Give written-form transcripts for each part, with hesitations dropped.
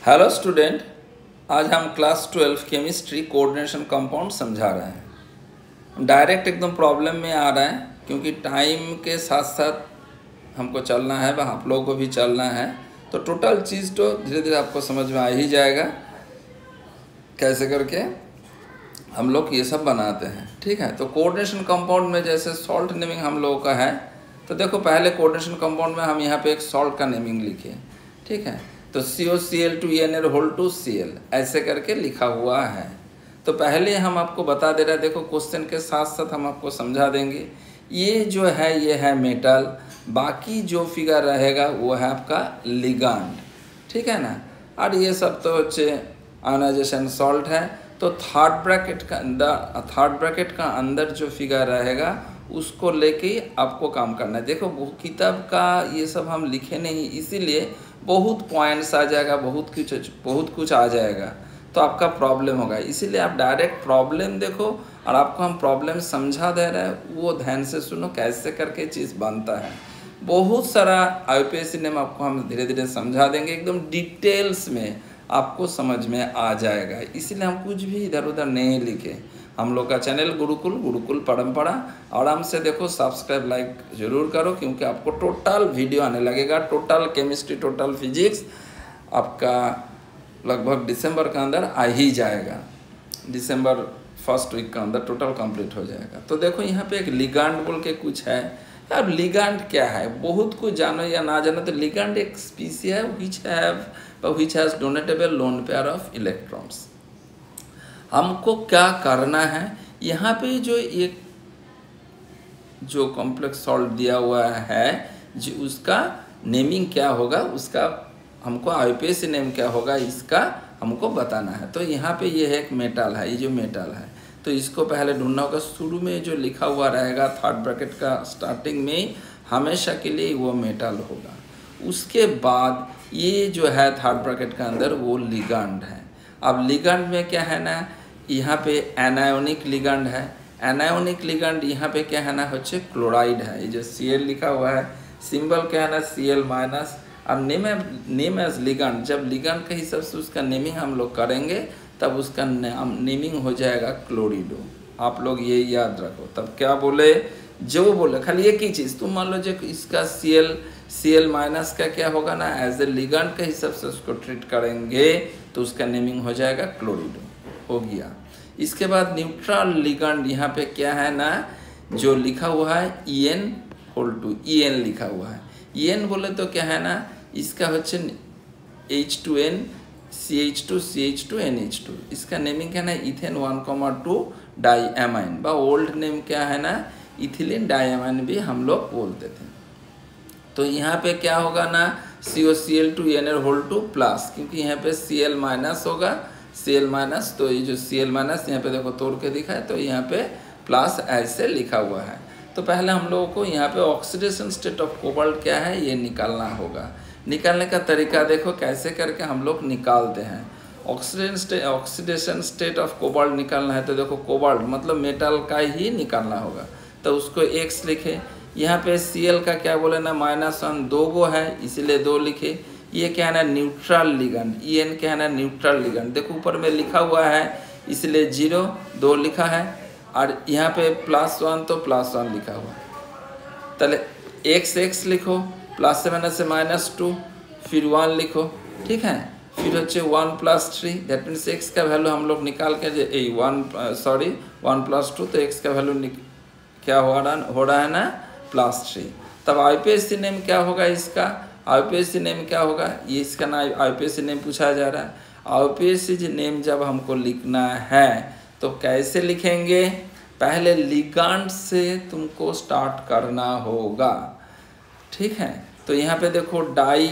Hello student, आज हम class 12 chemistry coordination compound समझा रहे हैं। डायरेक्ट एकदम प्रॉब्लम में आ रहा है क्योंकि टाइम के साथ साथ हमको चलना है, वह आप लोगों को भी चलना है। तो टोटल चीज़ तो धीरे धीरे आपको समझ में आ ही जाएगा कैसे करके हम लोग ये सब बनाते हैं। ठीक है, तो कोऑर्डिनेशन कंपाउंड में जैसे सॉल्ट नेमिंग हम लोगों का है, तो देखो पहले कोऑर्डिनेशन कंपाउंड में हम यहाँ पे एक सॉल्ट का नेमिंग लिखे। ठीक है, तो COCl2NaCl ऐसे करके लिखा हुआ है। तो पहले हम आपको बता दे रहे हैं, देखो क्वेश्चन के साथ साथ हम आपको समझा देंगे। ये जो है ये है मेटल, बाकी जो फिगर रहेगा वो है आपका लिगांड। ठीक है ना, और ये सब तो आयोनाइजेशन सॉल्ट है। तो थर्ड ब्रैकेट का अंदर जो फिगर रहेगा उसको लेके आपको काम करना है। देखो वो किताब का ये सब हम लिखे नहीं, इसीलिए बहुत पॉइंट्स आ जाएगा, बहुत कुछ आ जाएगा, तो आपका प्रॉब्लम होगा। इसीलिए आप डायरेक्ट प्रॉब्लम देखो और आपको हम प्रॉब्लम समझा दे रहे हैं, वो ध्यान से सुनो कैसे करके चीज़ बनता है। बहुत सारा IUPAC नेम आपको हम धीरे धीरे समझा देंगे, एकदम डिटेल्स में आपको समझ में आ जाएगा। इसीलिए हम कुछ भी इधर उधर नहीं लिखे। हम लोग का चैनल गुरुकुल परंपरा आराम से देखो, सब्सक्राइब लाइक जरूर करो, क्योंकि आपको टोटल वीडियो आने लगेगा। टोटल केमिस्ट्री, टोटल फिजिक्स आपका लगभग दिसंबर के अंदर आ ही जाएगा। दिसंबर फर्स्ट वीक के अंदर टोटल कंप्लीट हो जाएगा। तो देखो यहाँ पे एक लिगांड बोल के कुछ है। अब लिगांड क्या है, बहुत कुछ जानो या ना जानो, तो लिगांड एक स्पीसी है which has donatable lone pair of electrons। हमको क्या करना है, यहाँ पे जो कॉम्प्लेक्स सॉल्ट दिया हुआ है जो उसका नेमिंग क्या होगा, उसका हमको IUPAC नेम क्या होगा, इसका हमको बताना है। तो यहाँ पे ये एक मेटल है, ये जो मेटल है तो इसको पहले ढूंढना होगा। शुरू में जो लिखा हुआ रहेगा थर्ड ब्रैकेट का स्टार्टिंग में हमेशा के लिए वो मेटल होगा। उसके बाद ये जो है थर्ड ब्रैकेट के अंदर वो लिगांड है। अब लिगांड में क्या है ना, यहाँ पे एनायोनिक लिगांड है। एनायोनिक लिगांड यहाँ पे क्या है ना, होचे क्लोराइड है। ये जो Cl लिखा हुआ है, सिंबल क्या है ना Cl-। अब नेम एज लिगांड, जब लिगांड के हिसाब से उसका नेमिंग हम लोग करेंगे तब उसका नेमिंग हो जाएगा क्लोरिडो। आप लोग ये याद रखो। तब क्या बोले, जो बोले खाली एक ही चीज़, तुम मान लो जो इसका Cl- का क्या होगा ना, एज ए लिगांड के हिसाब से उसको ट्रीट करेंगे तो उसका नेमिंग हो जाएगा क्लोरिडो, हो गया। इसके बाद न्यूट्रल लिगांड, यहाँ पे क्या है ना, जो लिखा हुआ है En लिखा हुआ है। En बोले तो क्या है ना, इसका होचे H2N CH2 NH2, इसका नेमिंग क्या है ना इथेन 1,2 डाईएमाइन, बा ओल्ड नेम क्या है ना इथिलीन डाईएमाइन भी हम लोग बोलते थे। तो यहाँ पे क्या होगा ना COCl2NaOH2 प्लस, क्योंकि यहाँ पे Cl- होगा, Cl-, तो ये जो Cl- यहाँ पे देखो तोड़ के दिखा है, तो यहाँ पे प्लस ऐसे लिखा हुआ है। तो पहले हम लोगों को यहाँ पे ऑक्सीडेशन स्टेट ऑफ कोबाल्ट क्या है ये निकालना होगा। निकालने का तरीका देखो कैसे करके हम लोग निकालते हैं। ऑक्सीडेशन स्टेट ऑफ कोबाल्ट निकालना है तो देखो कोबाल्ट मतलब मेटल का ही निकालना होगा, तो उसको X लिखे। यहाँ पे Cl का क्या बोले ना -1, 2 गो है इसलिए 2 लिखे। ये क्या है ना न्यूट्रल लिगांड, En क्या है ना न्यूट्रल लिगांड, देखो ऊपर में लिखा हुआ है इसलिए 0 2 लिखा है, और यहाँ पे +1 तो +1 लिखा हुआ है। तले X लिखो, प्लस से -2 फिर 1 लिखो। ठीक है, फिर होचे 1 + 3, दैट मीन्स X का वैल्यू हम लोग निकाल के 1 + 2, तो X का वैल्यू क्या हो रहा है ना +3। तब IUPAC नेम क्या होगा, इसका IUPAC नेम क्या होगा, ये इसका ना IUPAC नेम पूछा जा रहा है। IUPAC नेम जब हमको लिखना है तो कैसे लिखेंगे, पहले लिगांड से तुमको स्टार्ट करना होगा। ठीक है, तो यहाँ पे देखो डाई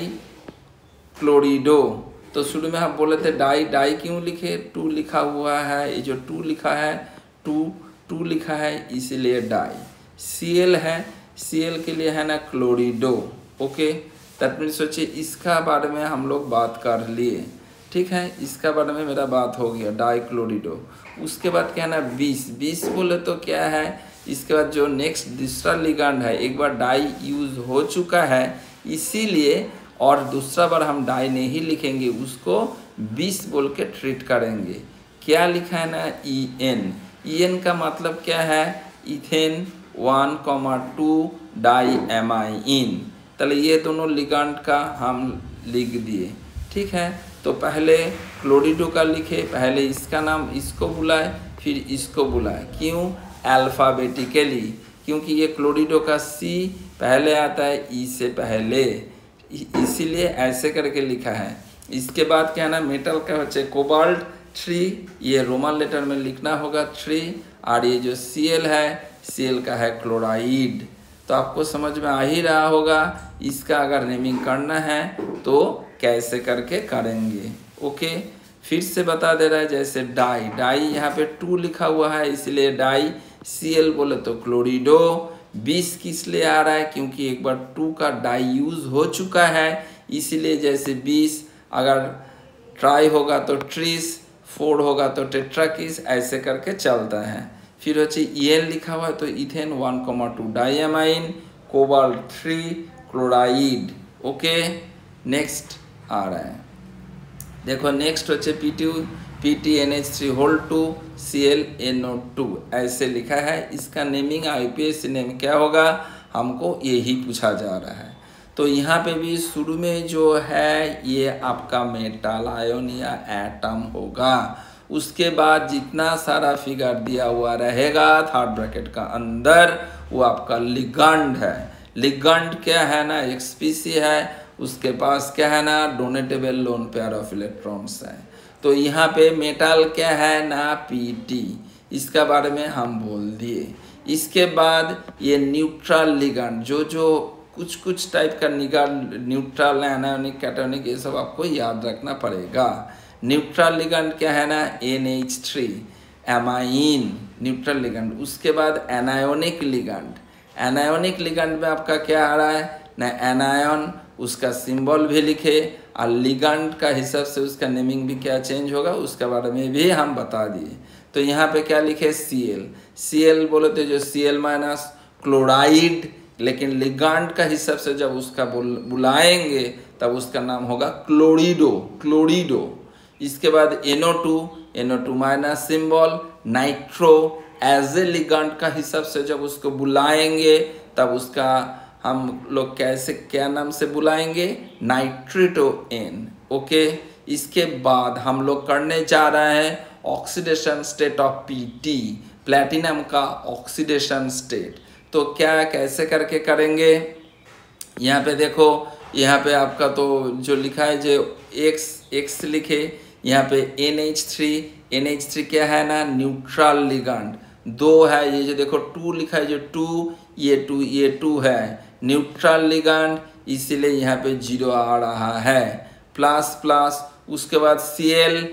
क्लोरिडो, तो शुरू में हम बोले थे डाई क्यों लिखे, 2 लिखा हुआ है, ये जो 2 लिखा है 2 लिखा है इसीलिए डाई। Cl है, Cl के लिए है ना क्लोरिडो। ओके, दैट मीन्स सोचिए इसका बारे में हम लोग बात कर लिए। ठीक है, इसका बारे में मेरा बात हो गया डाई क्लोरिडो। उसके बाद क्या है ना 20 बोले तो क्या है, इसके बाद जो नेक्स्ट दूसरा लिगांड है, एक बार डाई यूज हो चुका है इसीलिए और दूसरा बार हम डाई नहीं लिखेंगे, उसको 20 बोल के ट्रीट करेंगे। क्या लिखा है ना, EN। EN का मतलब क्या है, इथेन 1,2 डाई एमाइन। तो ये दोनों लिगेंड का हम लिख दिए, ठीक है। तो पहले क्लोरिडो का लिखे, पहले इसका नाम इसको बुलाए फिर इसको बुलाए, क्यों, अल्फ़ाबेटिकली, क्योंकि ये क्लोरिडो का C पहले आता है E से पहले, इसीलिए ऐसे करके लिखा है। इसके बाद क्या है ना, मेटल का बच्चे कोबाल्ट 3, ये रोमन लेटर में लिखना होगा 3, और ये जो Cl है, Cl का है क्लोराइड। तो आपको समझ में आ ही रहा होगा, इसका अगर नेमिंग करना है तो कैसे करके करेंगे। ओके, फिर से बता दे रहा है, जैसे डाई, डाई यहाँ पे 2 लिखा हुआ है, इसलिए डाई, Cl बोले तो क्लोरिडो। 20 किस लिए आ रहा है, क्योंकि एक बार 2 का डाई यूज हो चुका है, इसीलिए जैसे 20 अगर ट्राई होगा तो ट्रिस, 4 होगा तो टेट्राकिस, ऐसे करके चलता है। फिर अच्छे EN लिखा हुआ है तो ethane 1,2 diamine, cobalt 3 chloride. Okay, next आ रहा है, देखो नेक्स्ट अच्छे PTNH3 ClNO2 ऐसे लिखा है। इसका नेमिंग IUPAC नेम क्या होगा, हमको यही पूछा जा रहा है। तो यहाँ पे भी शुरू में जो है ये आपका मेटल आयन या एटम होगा, उसके बाद जितना सारा फिगर दिया हुआ रहेगा थर्ड ब्रैकेट का अंदर, वो आपका लिगेंड है। लिगेंड क्या है ना, एक स्पीसी है, उसके पास क्या है ना, डोनेटेबल लोन पेयर ऑफ इलेक्ट्रॉन्स है। तो यहाँ पे मेटल क्या है ना, PT, इसका बारे में हम बोल दिए। इसके बाद ये न्यूट्रल लिगेंड, जो कुछ टाइप का न्यूट्रल, एनायोनिक, कैटायोनिक, ये सब आपको याद रखना पड़ेगा। न्यूट्रल लिगेंड क्या है ना, NH3 एमाइन, न्यूट्रल लिगेंड। उसके बाद एनायोनिक लिगेंड, एनायोनिक लिगेंड में आपका क्या आ रहा है ना, एनायन, उसका सिंबल भी लिखे, और लिगेंड का हिसाब से उसका नेमिंग भी क्या चेंज होगा, उसके बारे में भी हम बता दिए। तो यहाँ पे क्या लिखे, Cl बोले तो जो Cl माइनस क्लोराइड, लेकिन लिगेंड का हिसाब से जब उसका बुलाएंगे तब उसका नाम होगा क्लोरिडो। इसके बाद NO2 minus symbol, nitro, as a ligand का हिसाब से जब उसको बुलाएंगे तब उसका हम लोग कैसे, क्या नाम से बुलाएंगे, नाइट्रेटोन। ओके, इसके बाद हम लोग करने जा रहे हैं oxidation state of PT, platinum का ऑक्सीडेशन स्टेट। तो क्या कैसे करके करेंगे, यहाँ पे देखो, यहाँ पे आपका तो जो लिखा है जो X लिखे, यहाँ पे NH3 क्या है ना, न्यूट्रल लिगेंड, 2 है, ये जो देखो 2 लिखा है, जो 2 ये 2 है, न्यूट्रल लिगेंड, इसीलिए यहाँ पे 0 आ रहा है, प्लस। उसके बाद Cl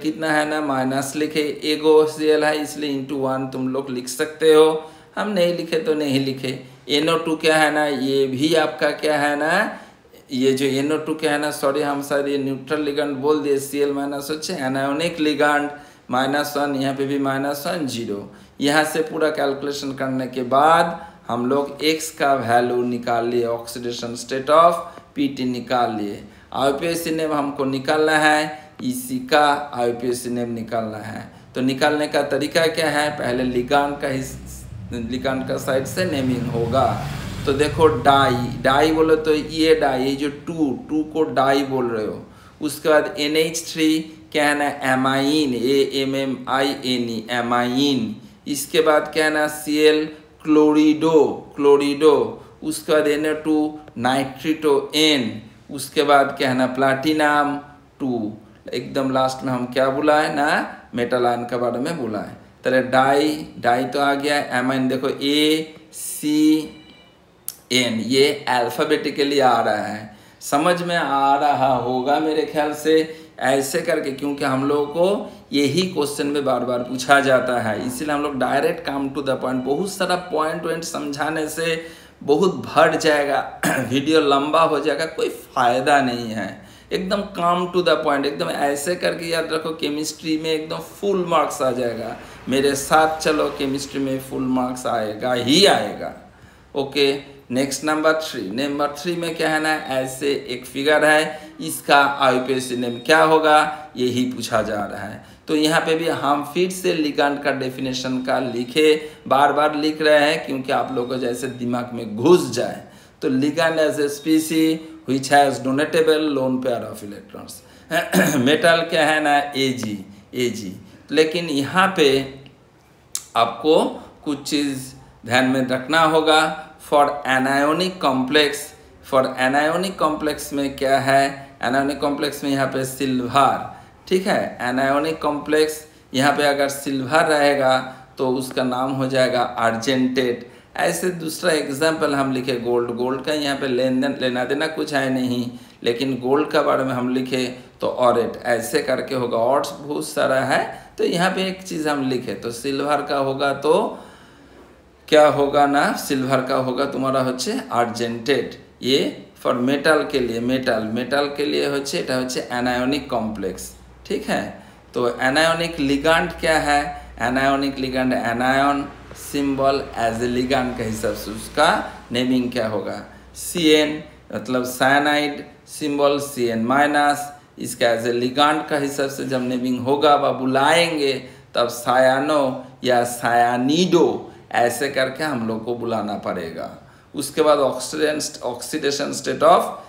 कितना है ना, माइनस लिखे, एगो Cl है इसलिए ×1 तुम लोग लिख सकते हो, हम नहीं लिखे तो नहीं लिखे। NO2 क्या है ना, ये भी आपका क्या है ना, ये जो NO2 क्या है ना, सॉरी हम शायद ये न्यूट्रल लिगेंड बोल दिए, Cl माइनस अच्छे एनायोनिक लिगेंड, -1, यहाँ पे भी -1 0। यहाँ से पूरा कैलकुलेशन करने के बाद हम लोग X का वैल्यू निकाल लिए, ऑक्सीडेशन स्टेट ऑफ PT निकाल लिए। IUPAC नेम हमको निकालना है, इसी का IUPAC नेम निकालना है। तो निकालने का तरीका क्या है, पहले लिगेंड का साइड से नेमिंग होगा। तो देखो डाई बोलो तो ये डाई, ये जो 2 को डाई बोल रहे हो। उसके बाद NH3 क्या है ना, एमाइन, AMMINE एमाइन। इसके बाद क्या है ना, Cl क्लोरिडो। उसके बाद NO2 नाइट्रेटोन। उसके बाद क्या है ना, प्लैटिनम 2। एकदम लास्ट में हम क्या बुलाए ना, मेटल आयन के बारे में बुलाए। तो डाई तो आ गया, एमाइन देखो ACN, ये अल्फाबेटिकली आ रहा है, समझ में आ रहा होगा मेरे ख्याल से, ऐसे करके, क्योंकि हम लोगों को यही क्वेश्चन में बार बार पूछा जाता है, इसीलिए हम लोग direct come to the point. बहुत सारा पॉइंट समझाने से बहुत भर जाएगा, वीडियो लंबा हो जाएगा, कोई फायदा नहीं है। एकदम कम टू द पॉइंट, एकदम ऐसे करके याद रखो, केमिस्ट्री में एकदम फुल मार्क्स आ जाएगा। मेरे साथ चलो, केमिस्ट्री में फुल मार्क्स आएगा ही आएगा। ओके, नेक्स्ट नंबर 3 में क्या है ना, ऐसे एक फिगर है, इसका आईयूपीएसी नेम क्या होगा, यही पूछा जा रहा है। तो यहाँ पे भी हम फिर से लिगैंड का डेफिनेशन का लिखे, बार बार लिख रहे हैं क्योंकि आप लोगों को जैसे दिमाग में घुस जाए। तो ligand as a species which has donatable lone pair of electrons. Metal क्या है ना, एजी। लेकिन यहाँ पे आपको कुछ चीज़ ध्यान में रखना होगा। फॉर एनायोनिक कॉम्प्लेक्स में क्या है, एनायोनिक कॉम्प्लेक्स में यहाँ पे सिल्वर, ठीक है। एनायोनिक कॉम्प्लेक्स यहाँ पे अगर सिल्वर रहेगा तो उसका नाम हो जाएगा अर्जेंटेट। ऐसे दूसरा एग्जाम्पल हम लिखे गोल्ड का यहाँ पे लेना देना कुछ है नहीं, लेकिन गोल्ड का बारे में हम लिखे तो ऑरेट, ऐसे करके होगा। और बहुत सारा है, तो यहाँ पे एक चीज़ हम लिखे तो सिल्वर का होगा तो क्या होगा ना, सिल्वर का होगा तुम्हारा होच्छे आर्जेंटेट। ये फॉर मेटल के लिए, मेटल के लिए होच्छे এটা होच्छे एनायोनिक कॉम्प्लेक्स, ठीक है। तो एनायोनिक लिगैंड क्या है, anionic ligand anion symbol as a ligand के हिसाब से उसका नेमिंग क्या होगा, CN मतलब साइनाइड सिंबल CN-, इसका एज ए लिगैंड का हिसाब से जब नेमिंग होगा व बुलाएंगे तब सायानो या सायानीडो ऐसे करके हम लोग को बुलाना पड़ेगा। उसके बाद ऑक्सीडेशन स्टेट ऑफ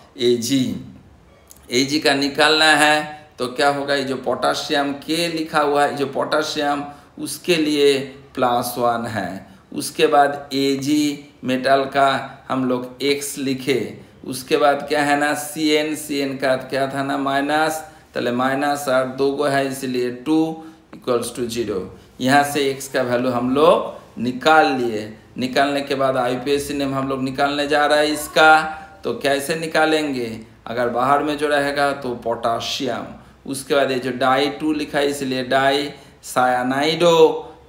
एजी का निकालना है तो क्या होगा, ये जो पोटाशियम के लिखा हुआ है, जो पोटाशियम उसके लिए +1 है। उसके बाद एजी मेटल का हम लोग X लिखे। उसके बाद क्या है ना, CN का क्या था ना माइनस, तले माइनस और 2 गो है इसलिए 2 = 0। यहाँ से X का वैल्यू हम लोग निकाल लिए। निकालने के बाद आईयूपीएसी नेम हम लोग निकालने जा रहा है इसका। तो कैसे निकालेंगे, अगर बाहर में जो रहेगा तो पोटाशियम, उसके बाद ये जो डाई 2 लिखा है इसलिए डाई सायानाइडो,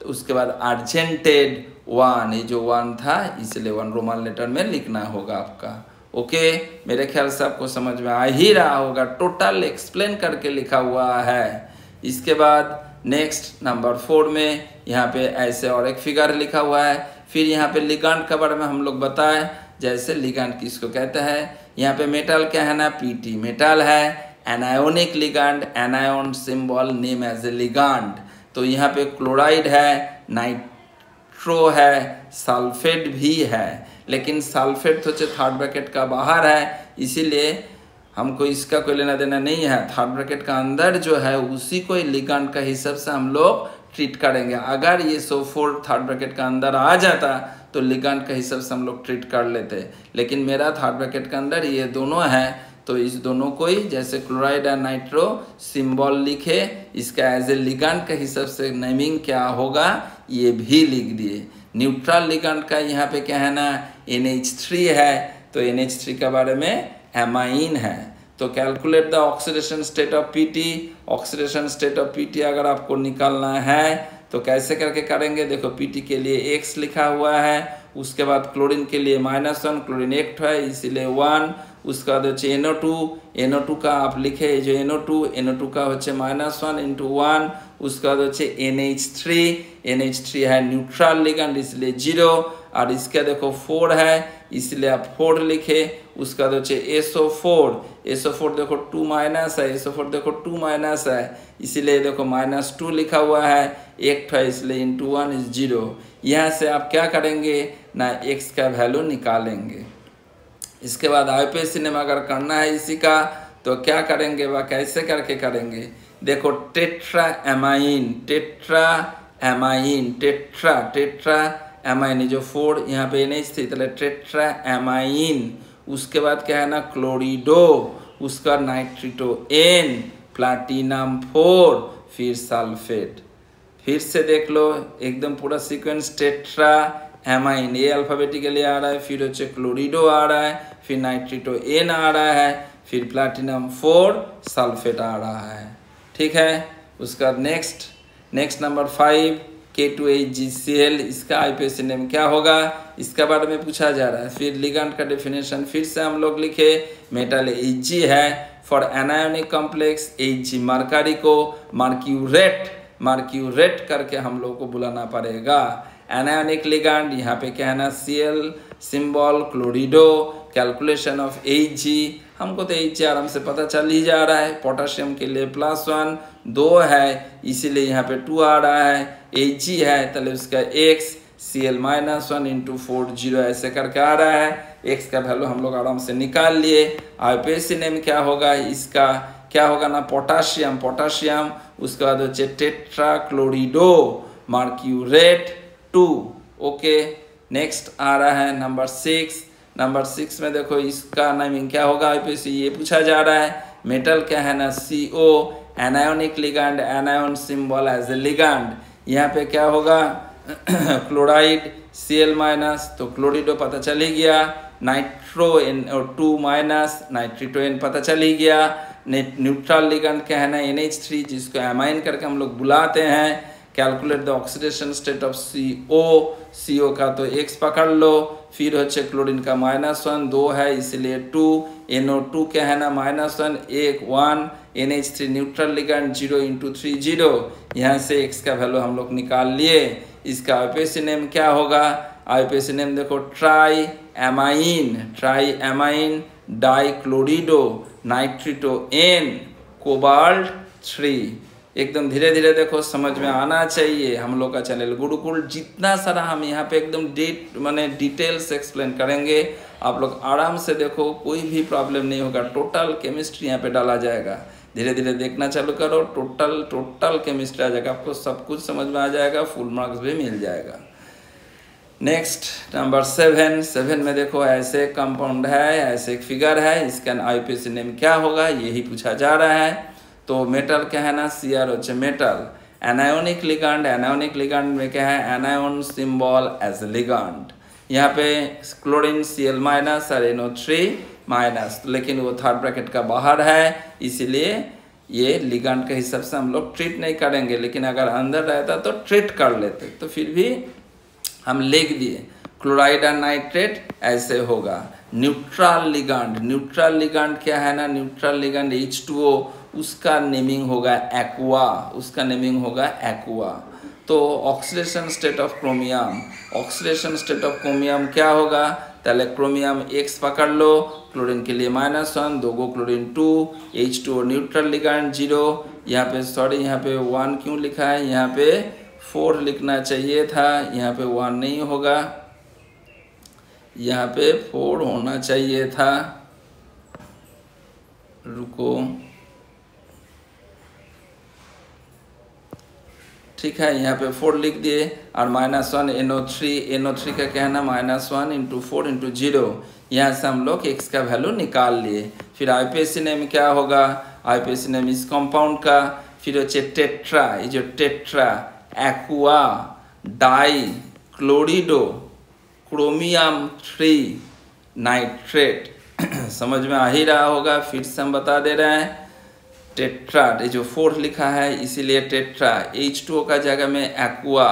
तो उसके बाद अर्जेंटेड 1, ये जो 1 था इसलिए 1 रोमन लेटर में लिखना होगा आपका। ओके, मेरे ख्याल से आपको समझ में आ ही रहा होगा, टोटल एक्सप्लेन करके लिखा हुआ है। इसके बाद नेक्स्ट नंबर 4 में यहाँ पे ऐसे और एक फिगर लिखा हुआ है। फिर यहाँ पे लिगैंड के बारे में हम लोग बताएं, जैसे लिगैंड किसको कहते हैं। यहाँ पे मेटल क्या है ना, PT मेटल है। Anionic ligand, anion symbol name as a ligand. तो यहाँ पे क्लोराइड है, नाइट्रो है, सल्फेट भी है, लेकिन सल्फेट तो 3rd ब्रैकेट का बाहर है, इसीलिए हमको इसका कोई लेना देना नहीं है। 3rd ब्रैकेट का अंदर जो है उसी को लिगैंड का हिसाब से हम लोग ट्रीट करेंगे। अगर ये SO4 3rd ब्रैकेट का अंदर आ जाता तो लिगैंड का हिसाब से हम लोग ट्रीट कर लेते, लेकिन मेरा 3rd ब्रैकेट के अंदर ये दोनों है, तो इस दोनों को ही जैसे क्लोराइड और नाइट्रो सिंबल लिखे, इसका एज ए लिगैंड के हिसाब से नेमिंग क्या होगा ये भी लिख दिए। न्यूट्रल लिगैंड का यहाँ पे क्या है ना, NH3 है, तो NH3 के बारे में एमाइन है। तो calculate the oxidation state of PT। Oxidation state of PT अगर आपको निकालना है तो कैसे करके करेंगे, देखो PT के लिए X लिखा हुआ है, उसके बाद क्लोरीन के लिए -1, क्लोरीन एक है इसीलिए 1। उसका बाद होच्छे NO2 का आप लिखे, जो NO2 का होच्छे -1 × 1। उसका बाद होच्छे NH3 है न्यूट्रल लिगैंड इसलिए 0, और इसका देखो 4 है इसलिए आप 4 लिखे। उसका बाद होच्छे SO4 देखो 2- है, SO4 देखो 2- है, इसीलिए देखो -2 लिखा हुआ है, एक है इसलिए × 1 = 0। यहाँ से आप क्या करेंगे ना, X का वैल्यू निकालेंगे। इसके बाद आईयूपीएसी नेम अगर करना है इसी का तो क्या करेंगे वह कैसे करके करेंगे, देखो टेट्रा एमाइन जो 4 यहाँ पे NH थी, तो टेट्रा एमाइन। उसके बाद क्या है ना, क्लोरिडो, उसका नाइट्रिटो N, प्लाटिनम 4, फिर सल्फेट। फिर से देख लो एकदम पूरा सीक्वेंस, टेट्रा एमाइन ये अल्फाबेटिकली आ रहा है, फिर होच्छे क्लोरिडो आ रहा है, फिर नाइट्रिटो N आ रहा है, फिर प्लाटिनम 4 सल्फेट आ रहा है, ठीक है। उसका नेक्स्ट नंबर 5 K2HgCl, इसका आईयूपीएसी नेम क्या होगा, इसका बारे में पूछा जा रहा है। फिर लिगैंड का डेफिनेशन फिर से हम लोग लिखे, मेटल Hg है। For anionic complex Hg mercury को मार्क्यूरेट करके हम लोग को बुलाना पड़ेगा। एनायोनिक लिगैंड यहाँ पे क्या है ना, सिंबल क्लोरिडो, कैलकुलेशन ऑफ Hg, हमको तो Hg आराम से पता चल ही जा रहा है। पोटाशियम के लिए +1 2 है, इसीलिए यहाँ पे 2 आ रहा है। Hg है तो उसका x Cl-1 इंटू 4 0 ऐसे करके आ रहा है। x का वैल्यू हम लोग आराम से निकाल लिए। आईपीएसी नेम क्या होगा इसका, क्या होगा ना, पोटाशियम, पोटाशियम, उसके बाद हो टेट्रा क्लोरिडो मर्क्यूरेट 2। ओके, नेक्स्ट आ रहा है नंबर 6। नंबर 6 में देखो इसका नेमिंग क्या होगा, आईपीएसी ये पूछा जा रहा है। मेटल क्या है ना, CO, anionic ligand, anion symbol as a ligand. यहाँ पे क्या होगा क्लोराइड Cl-, तो क्लोरिडो पता चल ही गया। नाइट्रो N2-, नाइट्रिटो N पता चल ही गया। न्यूट्रल लिगैंड क्या है ना, NH3, जिसको एमाइन करके हम लोग बुलाते हैं। Calculate the oxidation state of CO का तो x पकड़ लो, फिर हो क्लोरीन का -1 2 है इसलिए 2, NO2 क्या है ना -1 1, NH3 न्यूट्रल लिगैंड 0 इंटू 3 0। यहाँ से x का वैल्यू हम लोग निकाल लिए। इसका आईपीएसी नेम क्या होगा, आईपीएसी नेम देखो triammine dichlorido nitrito N cobalt 3। एकदम धीरे धीरे देखो समझ में आना चाहिए। हम लोग का चैनल गुरुकुल, जितना सारा हम यहाँ पे एकदम डिटेल्स एक्सप्लेन करेंगे, आप लोग आराम से देखो, कोई भी प्रॉब्लम नहीं होगा। टोटल केमिस्ट्री यहाँ पे डाला जाएगा। धीरे धीरे देखना चालू करो, टोटल केमिस्ट्री आ जाएगा, आपको सब कुछ समझ में आ जाएगा, फुल मार्क्स भी मिल जाएगा। नेक्स्ट नंबर 7 में देखो ऐसे कंपाउंड है, ऐसे एक फिगर है, इसका आईपीएसी नेम क्या होगा यही पूछा जा रहा है। तो मेटल क्या है ना, CR मेटल। एनायोनिक लिगैंड में क्या है, एनायन सिंबल एज लिगैंड। यहाँ पे क्लोरीन Cl- और NO3-, लेकिन वो थर्ड ब्रैकेट का बाहर है, इसीलिए ये लिगैंड के हिसाब से हम लोग ट्रीट नहीं करेंगे, लेकिन अगर अंदर रहता तो ट्रीट कर लेते। तो फिर भी हम लिख दिए क्लोराइड और नाइट्रेट ऐसे होगा। न्यूट्रल लिगैंड क्या है ना, न्यूट्रल लिगैंड H2O, उसका नेमिंग होगा एक्वा। तो ऑक्सीडेशन स्टेट ऑफ क्रोमियम क्या होगा, पहले क्रोमियम X पकड़ लो, क्लोरीन के लिए -1 2 क्लोरीन 2, H2O न्यूट्रल लिगैंड 0। यहाँ पे सॉरी, यहाँ पे 1 क्यों लिखा है, यहाँ पे 4 लिखना चाहिए था, यहाँ पे 1 नहीं होगा, यहाँ पे 4 होना चाहिए था। रुको, ठीक है, यहाँ पे 4 लिख दिए और -1 NO3 का क्या है ना, -1 इंटू 4 इंटू 0। यहाँ से हम लोग x का वैल्यू निकाल लिए। फिर आईपीएसी नेम क्या होगा, आईपीएसी नेम इस कंपाउंड का, फिर हो टेट्रा, ये जो tetra aqua dichlorido chromium 3 nitrate. समझ में आ ही रहा होगा, फिर से हम बता दे रहे हैं। टेट्रा, ये जो 4 लिखा है इसीलिए टेट्रा। H2O का जगह में एक्वा,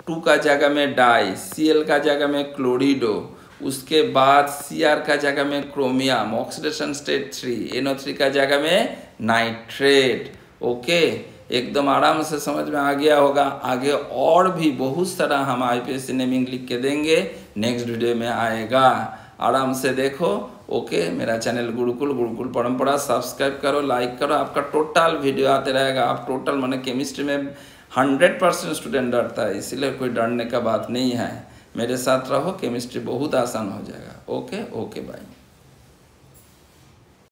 2 का जगह में डाई, Cl का जगह में क्लोरिडो, उसके बाद Cr का जगह में क्रोमियम, ऑक्सीडेशन स्टेट 3, NO3 का जगह में नाइट्रेट। ओके, एकदम आराम से समझ में आ गया होगा। आगे और भी बहुत सारा हम आईपीएसी नेमिंग लिख के देंगे, नेक्स्ट वीडियो में आएगा, आराम से देखो। ओके, मेरा चैनल गुरुकुल परंपरा सब्सक्राइब करो, लाइक करो, आपका टोटल वीडियो आते रहेगा। आप टोटल माने केमिस्ट्री में 100% स्टूडेंट डरता है, इसीलिए कोई डरने का बात नहीं है। मेरे साथ रहो, केमिस्ट्री बहुत आसान हो जाएगा। Okay bye.